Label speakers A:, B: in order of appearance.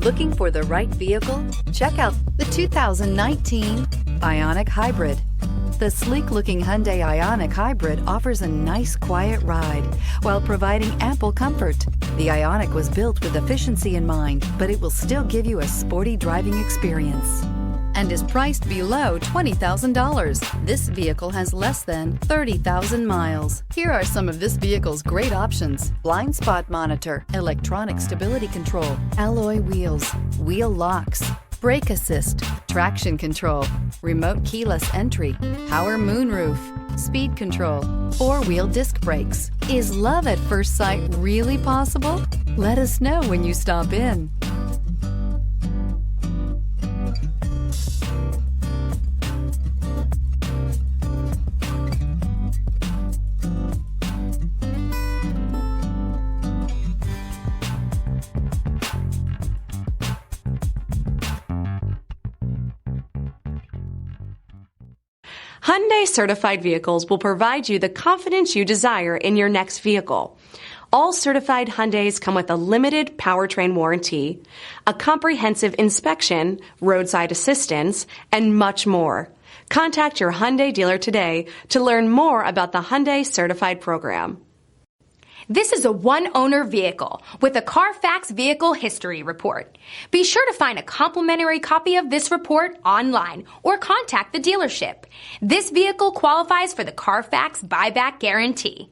A: Looking for the right vehicle? Check out the 2019 Ioniq Hybrid. The sleek-looking Hyundai Ioniq Hybrid offers a nice, quiet ride while providing ample comfort. The Ioniq was built with efficiency in mind, but it will still give you a sporty driving experience and is priced below $20,000. This vehicle has less than 30,000 miles. Here are some of this vehicle's great options: blind spot monitor, electronic stability control, alloy wheels, wheel locks, brake assist, traction control, remote keyless entry, power moonroof, speed control, four-wheel disc brakes. Is love at first sight really possible? Let us know when you stop in.
B: Hyundai certified vehicles will provide you the confidence you desire in your next vehicle. All certified Hyundais come with a limited powertrain warranty, a comprehensive inspection, roadside assistance, and much more. Contact your Hyundai dealer today to learn more about the Hyundai certified program.
C: This is a one-owner vehicle with a CARFAX Vehicle History Report. Be sure to find a complimentary copy of this report online or contact the dealership. This vehicle qualifies for the CARFAX Buyback Guarantee.